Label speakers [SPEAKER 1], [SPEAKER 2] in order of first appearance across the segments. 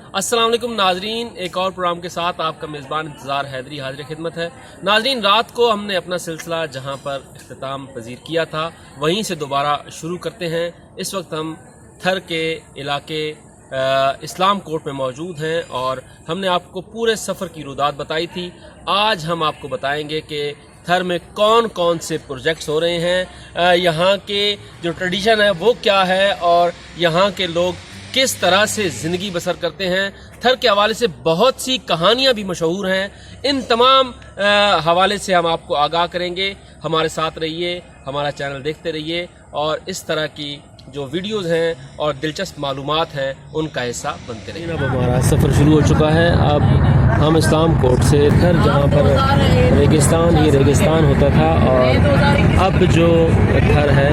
[SPEAKER 1] अस्सलाम वालेकुम नाजरीन, एक और प्रोग्राम के साथ आपका मेज़बान इंतज़ार हैदरी हाजिर खिदमत है। नाजरीन, रात को हमने अपना सिलसिला जहां पर इख्तिताम पजीर किया था वहीं से दोबारा शुरू करते हैं। इस वक्त हम थर के इलाके इस्लाम कोर्ट में मौजूद हैं और हमने आपको पूरे सफ़र की रुदात बताई थी। आज हम आपको बताएंगे कि थर में कौन कौन से प्रोजेक्ट्स हो रहे हैं, यहाँ के जो ट्रेडिशन है वो क्या है और यहाँ के लोग किस तरह से ज़िंदगी बसर करते हैं। थर के हवाले से बहुत सी कहानियाँ भी मशहूर हैं। इन तमाम हवाले से हम आपको आगाह करेंगे। हमारे साथ रहिए, हमारा चैनल देखते रहिए और इस तरह की जो वीडियोस हैं और दिलचस्प मालूमात हैं उनका हिस्सा बनते रहिए। अब हमारा सफ़र शुरू हो चुका है। अब हम इस्लाम कोर्ट से थर, जहाँ पर रेगिस्तान ही रेगिस्तान होता था, और अब जो थर है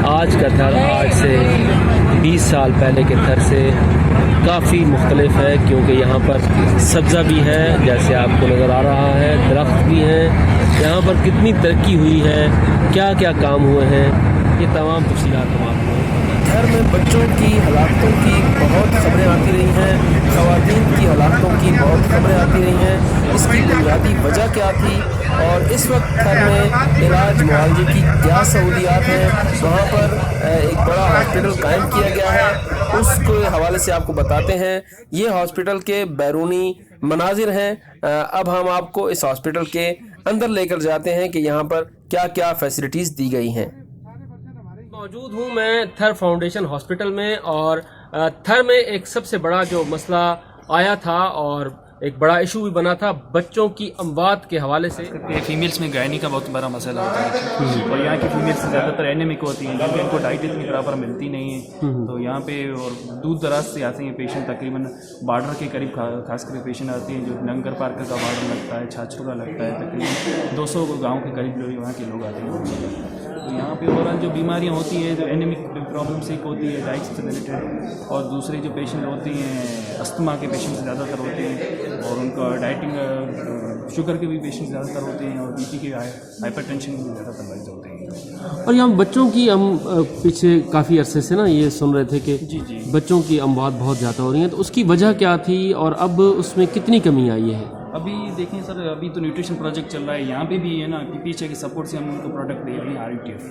[SPEAKER 1] आज का थर आज से 20 साल पहले के थर से काफ़ी मुख्तलिफ है, क्योंकि यहाँ पर सब्ज़ा भी है जैसे आपको नज़र आ रहा है, दरख्त भी हैं। यहाँ पर कितनी तरक्की हुई है, क्या क्या काम हुए हैं, ये तमाम तफसीलात हम आपको।
[SPEAKER 2] घर में बच्चों की हलाकतों की बहुत खबरें आती रही हैं, ख़वातीन की हलाकतों की बहुत खबरें आती रही हैं। इसकी बुनियादी वजह क्या थी और इस वक्त घर में इलाज मुआवजे की क्या सहूलियात हैं, वहाँ पर एक बड़ा हॉस्पिटल कायम किया गया है, उसके हवाले से आपको बताते हैं। ये हॉस्पिटल के बैरूनी मनाजिर हैं। अब हम आपको इस हॉस्पिटल के अंदर लेकर जाते हैं कि यहाँ पर क्या क्या फैसिलिटीज़ दी गई हैं।
[SPEAKER 1] मौजूद हूँ मैं थर फाउंडेशन हॉस्पिटल में, और थर में एक सबसे बड़ा जो मसला आया था और एक बड़ा इशू भी बना था बच्चों की अमवात के हवाले से।
[SPEAKER 3] फीमेल्स में गायनी का बहुत बड़ा मसला होता है और यहाँ की फीमेल्स ज़्यादातर एनेमिक होती हैं, क्योंकि इनको डाइट इतनी बराबर मिलती नहीं है। तो यहाँ पे और दूर दराज से आते हैं पेशेंट, तकरीबन बॉर्डर के करीब खास कर पेशेंट आते हैं। जो नंगर पार्क का बॉर्डर लगता है, छाछरू का लगता है, तकरीबन 200 गाँव के करीब लोग वहाँ के लोग आते हैं। तो यहाँ पे ओवरऑल जो बीमारियाँ होती हैं, जो एनेमिक प्रॉब्लम से एक होती है डाइट से रिलेटेड, और दूसरे जो पेशेंट होते हैं अस्थमा के पेशेंट ज़्यादातर होते हैं, और उनका डाइटिंग शुगर के भी पेशेंट ज़्यादातर होते हैं, और बीपी के हाइपरटेंशन के भी ज़्यादातर मरीज होते हैं।
[SPEAKER 1] और यहाँ बच्चों की हम पीछे काफ़ी अरसे से ना ये सुन रहे थे कि
[SPEAKER 3] जी
[SPEAKER 1] बच्चों की अमवात बहुत ज़्यादा हो रही हैं, तो उसकी वजह क्या थी और अब उसमें कितनी कमी आई है?
[SPEAKER 3] अभी देखें सर, अभी तो न्यूट्रिशन प्रोजेक्ट चल रहा है यहाँ पे भी है ना, पीछे के सपोर्ट से हम उनको प्रोडक्ट दे रहे हैं RUTF,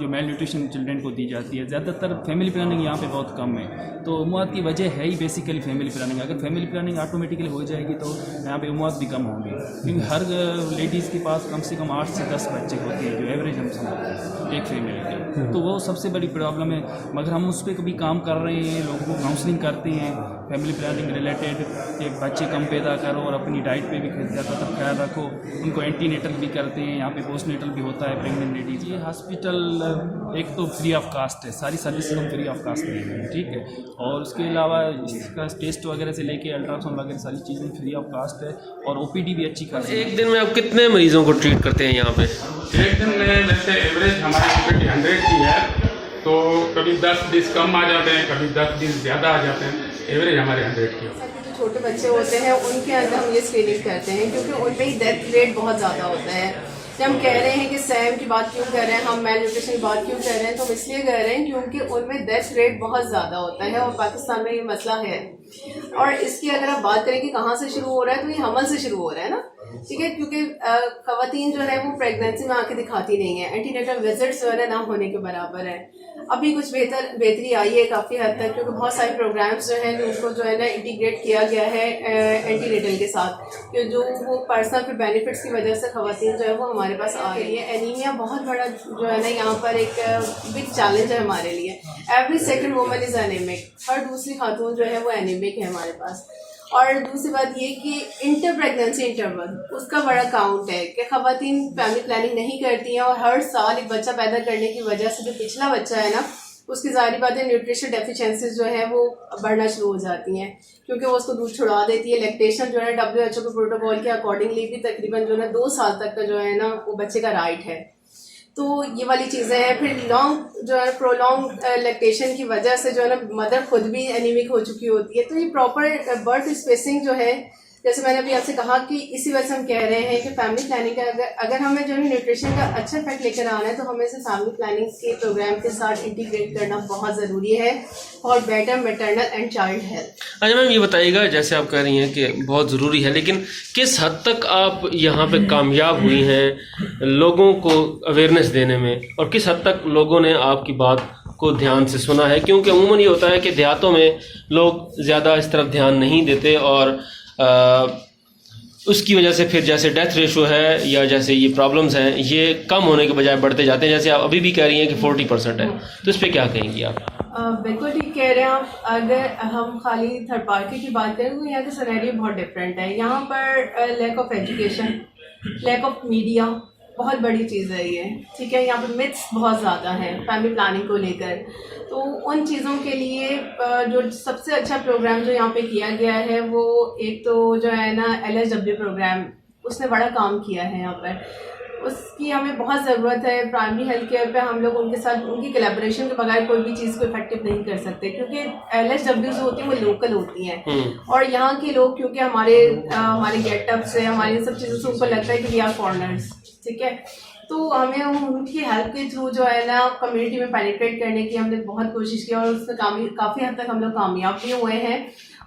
[SPEAKER 3] जो मेल न्यूट्रिशन चिल्ड्रेन को दी जाती है। ज़्यादातर फैमिली प्लानिंग यहाँ पे बहुत कम है, तो उम्वात की वजह है ही बेसिकली फैमिली प्लानिंग। अगर फैमिली प्लानिंग ऑटोमेटिकली हो जाएगी तो यहाँ पे उम्वात भी कम होंगी, क्योंकि हर लेडीज़ के पास कम से कम 8 से 10 बच्चे होते हैं, जो एवरेज हम समझते हैं एक फैमिली के। तो वो सबसे बड़ी प्रॉब्लम है, मगर हम उस पर कभी काम कर रहे हैं, लोगों को काउंसलिंग करते हैं फैमिली प्लानिंग रिलेटेड कि बच्चे कम पैदा करो और अपनी डाइट पे भी ज़्यादातर ख्याल रखो। उनको एंटीनेटल भी करते हैं, यहाँ पे पोस्टनेटल भी होता है प्रेग्नेंट लेडीज़। ये हॉस्पिटल एक तो फ्री ऑफ कास्ट है, सारी सर्विस हम फ्री ऑफ कास्ट दे रहे हैं, ठीक है। और उसके अलावा इसका टेस्ट वगैरह से लेके अल्ट्रासाउंड वगैरह सारी चीज़ें फ्री ऑफ कास्ट है, और OPD भी अच्छी खासी।
[SPEAKER 1] एक दिन में आप कितने मरीजों को ट्रीट करते हैं यहाँ पे?
[SPEAKER 4] एक दिन में वैसे एवरेज हमारी कैपेसिटी 100 की है, तो कभी 10-20 कम आ जाते हैं, कभी 10-20 ज़्यादा आ जाते हैं। एवरेज हमारे 100 की है।
[SPEAKER 5] जो छोटे बच्चे होते हैं उनके अंदर हम ये स्क्रीनिंग करते हैं, क्योंकि उनमें ही डेथ रेट बहुत ज़्यादा होता है। जब हम कह रहे हैं कि सैम की बात क्यों कर रहे हैं, हम मेल न्यूट्रिशन की बात क्यों कर रहे हैं, तो हम इसलिए कर रहे हैं क्योंकि उनमें डेथ रेट बहुत ज़्यादा होता है और पाकिस्तान में ये मसला है। और इसकी अगर आप बात करें कि कहाँ से शुरू हो रहा है, तो ये हमल से शुरू हो रहा है ना, ठीक है। क्योंकि ख़वातीन जो है वो प्रेगनेंसी में आके दिखाती नहीं है, एंटीनेटल विजिट्स जो है ना होने के बराबर है। अभी कुछ बेहतरी आई है काफ़ी हद तक, क्योंकि बहुत सारे प्रोग्राम्स जो हैं उनको जो है ना इंटीग्रेट किया गया है एंटीनेटल के साथ, कि जो वो पर्सनल फिर बेनिफिट्स की वजह से ख़वातीन जो है वो हमारे पास आ रही है। एनीमिया बहुत बड़ा जो है ना यहाँ पर एक बिग चैलेंज है हमारे लिए। Every second woman is anaemic, हर दूसरी खातून जो है वो एनीमिक है हमारे पास। और दूसरी बात ये कि इंटर प्रेगनेंसी इंटरवल उसका बड़ा काउंट है कि ख़वातीन फैमिली प्लानिंग नहीं करती हैं, और हर साल एक बच्चा पैदा करने की वजह से जो पिछला बच्चा है ना उसकी ज़ाहिर बात है न्यूट्रिशन डेफिशिएंसीज जो है वो बढ़ना शुरू हो जाती हैं, क्योंकि वो उसको दूध छुड़ा देती है। लैक्टेशन जो है WHO के प्रोटोकॉल के अकॉर्डिंगली भी तकरीबन जो है 2 साल तक का जो है ना वो बच्चे का राइट है। तो ये वाली चीज़ें हैं। फिर लॉन्ग जो है प्रोलॉन्ग लैक्टेशन की वजह से जो है ना मदर खुद भी एनीमिक हो चुकी होती है। तो ये प्रॉपर बर्थ स्पेसिंग जो है जैसे मैंने अभी आपसे कहा कि इसी वजह से हम कह रहे हैं कि फैमिली प्लानिंग का अगर हमें जो है न्यूट्रिशन का अच्छा इफेक्ट लेकर आना है तो हमें इसे फैमिली प्लानिंग के प्रोग्राम के साथ इंटीग्रेट करना बहुत ज़रूरी है और better maternal and child health.
[SPEAKER 1] अच्छा मैम, ये बताइएगा, जैसे आप कह रही हैं कि बहुत ज़रूरी है, लेकिन किस हद तक आप यहाँ पे कामयाब हुई हैं लोगों को अवेयरनेस देने में, और किस हद तक लोगों ने आपकी बात को ध्यान से सुना है? क्योंकि अमूमन ये होता है कि देहातों में लोग ज़्यादा इस तरफ ध्यान नहीं देते और उसकी वजह से फिर जैसे डेथ रेशो है या जैसे ये प्रॉब्लम्स हैं ये कम होने के बजाय बढ़ते जाते हैं। जैसे आप अभी भी कह रही हैं कि 40% है, तो इस पर क्या कहेंगी आप?
[SPEAKER 5] बिल्कुल ठीक कह रहे हैं आप। अगर हम खाली थर्ड पार्टी की बात करें तो यहाँ का सिनेरियो बहुत डिफरेंट है। यहाँ पर lack of education, lack of media बहुत बड़ी चीज़ है ये, ठीक है। यहाँ पर मिथ्स बहुत ज़्यादा हैं फैमिली प्लानिंग को लेकर। तो उन चीज़ों के लिए जो सबसे अच्छा प्रोग्राम जो यहाँ पे किया गया है वो एक तो जो है ना LSW प्रोग्राम, उसने बड़ा काम किया है यहाँ पर। उसकी हमें बहुत ज़रूरत है। प्राइमरी हेल्थ केयर पे हम लोग उनके साथ उनकी कोलैबोरेशन के बगैर कोई भी चीज़ को इफेक्टिव नहीं कर सकते, क्योंकि LSW जो होती हैं वो लोकल होती हैं और यहाँ के लोग क्योंकि हमारे गेटअप से, हमारी सब चीज़ों से उनको लगता है कि वी आर फॉरेनर्स, ठीक है। तो हमें उनकी हेल्प के थ्रू जो है ना कम्युनिटी में पेनिट्रेट करने की हमने बहुत कोशिश की और उसमें काफ़ी हद तक हम लोग कामयाब भी हुए हैं।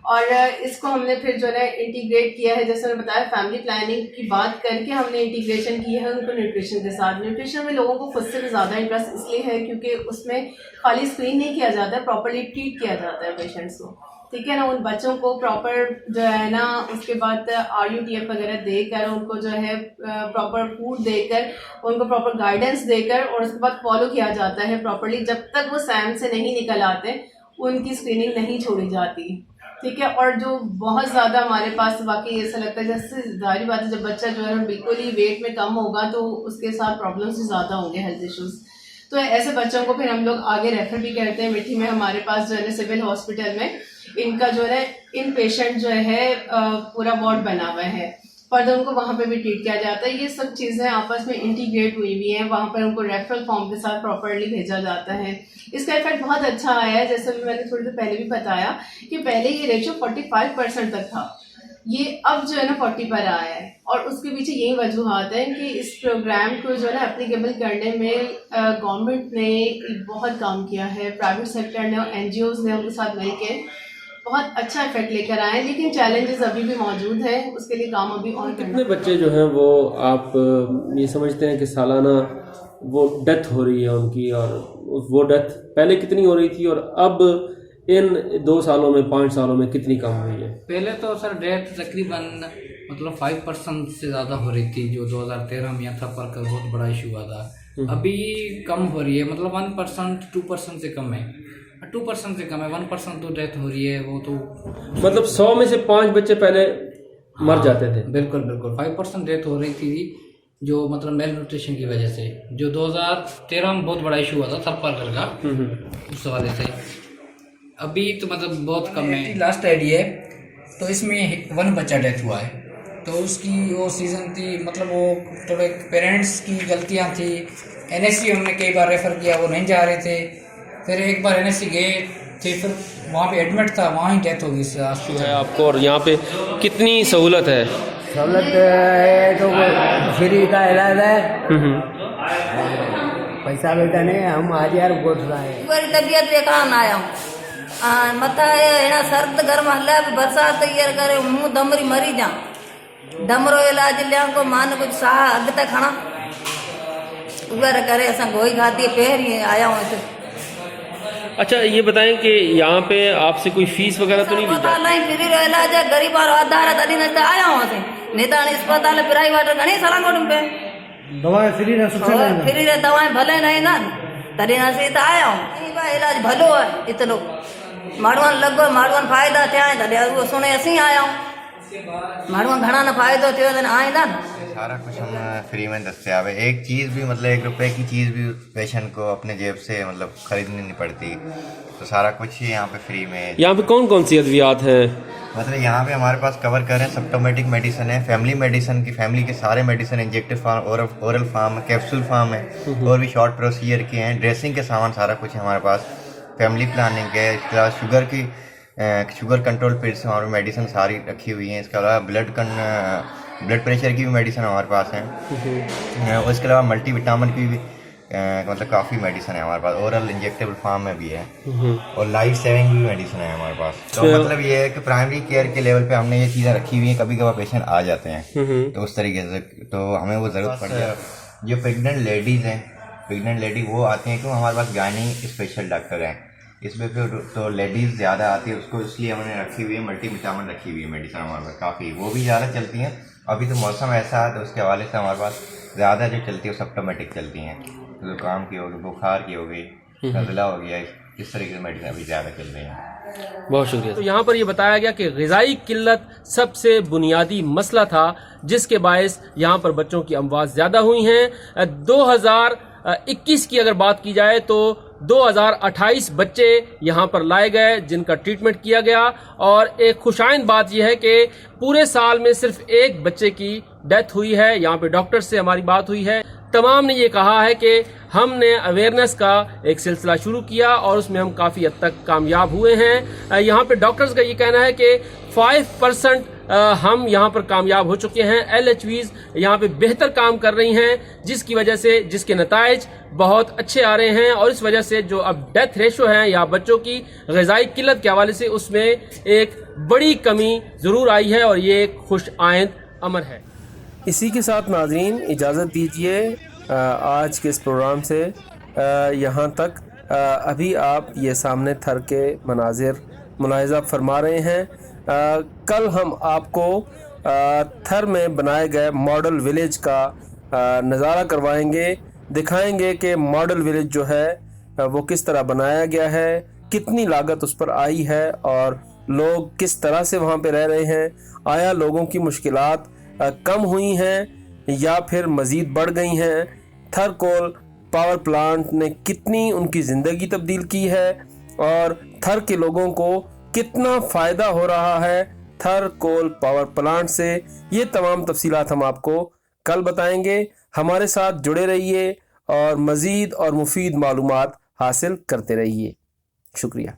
[SPEAKER 5] और इसको हमने फिर जो है इंटीग्रेट किया है, जैसे मैंने बताया फैमिली प्लानिंग की बात करके हमने इंटीग्रेशन की है उनको न्यूट्रिशन के साथ। न्यूट्रिशन में लोगों को खुद से भी ज़्यादा इंटरेस्ट इसलिए है क्योंकि उसमें खाली स्क्रीन नहीं किया जाता है, प्रॉपरली ट्रीट किया जाता है पेशेंट्स को, ठीक है ना। उन बच्चों को प्रॉपर जो है ना उसके बाद RUTF वगैरह देकर उनको जो है प्रॉपर फूड देकर उनको प्रॉपर गाइडेंस देकर और उसके बाद फॉलो किया जाता है प्रॉपरली। जब तक वो सैम से नहीं निकल आते उनकी स्क्रीनिंग नहीं छोड़ी जाती, ठीक है। और जो बहुत ज़्यादा हमारे पास वाकई ऐसा लगता है, जैसे जाहिर बात है जब बच्चा जो है बिल्कुल ही वेट में कम होगा तो उसके साथ प्रॉब्लम्स भी ज़्यादा होंगे, हेल्थ इश्यूज़। तो ऐसे बच्चों को फिर हम लोग आगे रेफर भी करते हैं। मिट्टी में हमारे पास जो है सिविल हॉस्पिटल में इनका जो है इन पेशेंट जो है पूरा वार्ड बना हुआ है, पर उनको वहाँ पे भी ट्रीट किया जाता है। ये सब चीज़ें आपस में इंटीग्रेट हुई हुई हैं। वहाँ पर उनको रेफरल फॉर्म के साथ प्रॉपरली भेजा जाता है। इसका इफेक्ट बहुत अच्छा आया है। जैसे मैंने थोड़ी देर पहले भी बताया कि पहले ये रेशो 45% तक था, ये अब जो है ना 40 पर आया है। और उसके पीछे यही वजूहत है कि इस प्रोग्राम को जो है ना एप्लीकेबल करने में गवर्नमेंट ने बहुत काम किया है, प्राइवेट सेक्टर ने और NGOs ने उनके साथ मिलकर बहुत अच्छा इफेक्ट लेकर आए हैं। लेकिन चैलेंजेस अभी भी मौजूद है, उसके लिए काम अभी और
[SPEAKER 1] कितने बच्चे जो हैं वो आप ये समझते हैं कि सालाना वो डेथ हो रही है उनकी, और वो डेथ पहले कितनी हो रही थी और अब इन 2 सालों में 5 सालों में कितनी कम हुई है?
[SPEAKER 6] पहले तो सर डेथ तकरीबन मतलब 5% से ज़्यादा हो रही थी, जो 2013 में यहाँ था पर बहुत बड़ा इशू हुआ था। अभी कम हो रही है, मतलब 1% 2% से कम है, 2% से कम है, 1% तो डेथ हो रही है। वो तो
[SPEAKER 1] मतलब 100 में से 5 बच्चे पहले मर जाते थे।
[SPEAKER 6] बिल्कुल बिल्कुल 5% डेथ हो रही थी, जो मतलब मेल न्यूट्रिशन की वजह से, जो 2013 में बहुत बड़ा इशू हुआ था थरपारकर का, उस हवाले से। अभी तो मतलब बहुत कम है। लास्ट आइडिया है तो इसमें 1 बच्चा डेथ हुआ है, तो उसकी वो सीज़न थी, मतलब वो थोड़े पेरेंट्स की गलतियाँ थी। NSC हमने कई बार रेफ़र किया, वो नहीं जा रहे थे। फिर एक बार NSC गए थे, फिर वहाँ पे एडमिट था, वहाँ ही डेथ हो गई
[SPEAKER 1] है आपको। और यहाँ पे कितनी सहूलत है?
[SPEAKER 7] सहूलत है तो फ्री का इलाज है, पैसा वैसा नहीं। हम आज यार गोट रहे हैं,
[SPEAKER 8] बड़ी तबीयत बेकार ना आया हूँ, मथा है सर्द गर्म हल्ला बरसात तैयार करे मुँह दमरी मरी जा दमरो इलाज लिया को मान कुछ साह अग तक खाना उगर करे असा गोई खाती पहरी आया हूँ तो।
[SPEAKER 1] अच्छा ये बताएं कि यहाँ पे आपसे कोई फीस वगैरह तो नहीं ली जाती?
[SPEAKER 8] नहीं, फ्री रो इलाज है, गरीब और आधार तड़ी न आया हूँ से निदान अस्पताल प्राइवेट घणी सारा गोड़ पे
[SPEAKER 7] दवाएं फ्री रह
[SPEAKER 8] फ्री रे दवाएं भले नहीं ना तड़ी न से आया हूँ। इलाज भलो है इतनो माड़वन लगो माड़वन फायदा थे तॾहिं वो सुने असीं आया हूँ। माड़वन घणा न फायदो थियो त आए ना।
[SPEAKER 9] सारा कुछ हम फ्री में दस्तियाब है। एक चीज़ भी मतलब 1 रुपए की चीज़ भी पेशेंट को अपने जेब से मतलब खरीदनी नहीं पड़ती, तो सारा कुछ ही यहाँ पे फ्री में है।
[SPEAKER 1] यहाँ पे कौन कौन सी अद्वियात हैं?
[SPEAKER 9] मतलब यहाँ पे हमारे पास कवर कर रहे हैं सिम्प्टोमेटिक मेडिसिन है, फैमिली मेडिसिन की फैमिली के सारे medicine, injective form, oral form, capsule form है, और भी शॉर्ट प्रोसीजर के हैं, ड्रेसिंग के सामान सारा कुछ है हमारे पास, फैमिली प्लानिंग है, शुगर की शुगर कंट्रोल पिल्स हमारे मेडिसिन सारी रखी हुई हैं। इसके अलावा ब्लड प्रेशर की भी मेडिसिन हमारे पास है। और इसके अलावा मल्टीविटामिन की भी मतलब काफ़ी मेडिसिन है हमारे पास, ओरल इंजेक्टेबल फॉर्म में भी है, और लाइफ सेविंग भी मेडिसिन है हमारे पास। तो मतलब ये है कि प्राइमरी केयर के लेवल पे हमने ये चीज़ें रखी हुई हैं। कभी कभार पेशेंट आ जाते हैं तो उस तरीके से तो हमें वो ज़रूरत पड़ जाए। जो प्रेग्नेंट लेडीज़ हैं, प्रेग्नेंट लेडी वो आती हैं क्योंकि हमारे पास गायनी स्पेशल डॉक्टर हैं। इसमें फिर तो लेडीज़ ज़्यादा आती है, उसको इसलिए हमने रखी हुई है मल्टीविटामिन रखी हुई है मेडिसिन हमारे पास काफ़ी, वो भी ज़्यादा चलती हैं। अभी तो मौसम ऐसा है तो उसके हवाले से हमारे पास ज़्यादा जो चलती है वो सिम्प्टोमेटिक चलती हैं। तो जुकाम की होगी, बुखार की हो गई, नज़ला हो गया, इस तरीके से मेडिसिन अभी ज़्यादा चल रही हैं।
[SPEAKER 1] बहुत शुक्रिया। तो यहाँ पर ये बताया गया कि ग़िज़ाई किल्लत सबसे बुनियादी मसला था जिसके बायस यहाँ पर बच्चों की अमवात ज़्यादा हुई हैं। 2021 की अगर बात की जाए तो 2028 बच्चे यहाँ पर लाए गए जिनका ट्रीटमेंट किया गया, और एक खुशाइन बात यह है कि पूरे साल में सिर्फ एक बच्चे की डेथ हुई है। यहाँ पे डॉक्टर से हमारी बात हुई है, तमाम ने ये कहा है कि हमने अवेयरनेस का एक सिलसिला शुरू किया और उसमें हम काफ़ी हद तक कामयाब हुए हैं। यहाँ पे डॉक्टर्स का ये कहना है कि 5% हम यहाँ पर कामयाब हो चुके हैं। LHVs यहाँ पे बेहतर काम कर रही हैं जिसकी वजह से जिसके नताइज बहुत अच्छे आ रहे हैं, और इस वजह से जो अब डेथ रेशो है या बच्चों की ग़िज़ाई किल्लत के हवाले से उसमें एक बड़ी कमी ज़रूर आई है, और ये एक खुश आइंद अमर है।
[SPEAKER 2] इसी के साथ नाज़रीन इजाज़त दीजिए आज के इस प्रोग्राम से यहाँ तक। अभी आप ये सामने थर के मनाजिर मुलाहिज़ा फरमा रहे हैं। कल हम आपको थर में बनाए गए मॉडल विलेज का नज़ारा करवाएंगे, दिखाएंगे कि मॉडल विलेज जो है वो किस तरह बनाया गया है, कितनी लागत उस पर आई है और लोग किस तरह से वहाँ पे रह रहे हैं। आया लोगों की मुश्किलात कम हुई हैं या फिर मज़ीद बढ़ गई हैं। थर कोल पावर प्लांट ने कितनी उनकी ज़िंदगी तब्दील की है और थर के लोगों को कितना फ़ायदा हो रहा है थर कोल पावर प्लांट से, ये तमाम तफसीलात हम आपको कल बताएंगे। हमारे साथ जुड़े रहिए और मज़ीद और मुफीद मालूमात हासिल करते रहिए। शुक्रिया।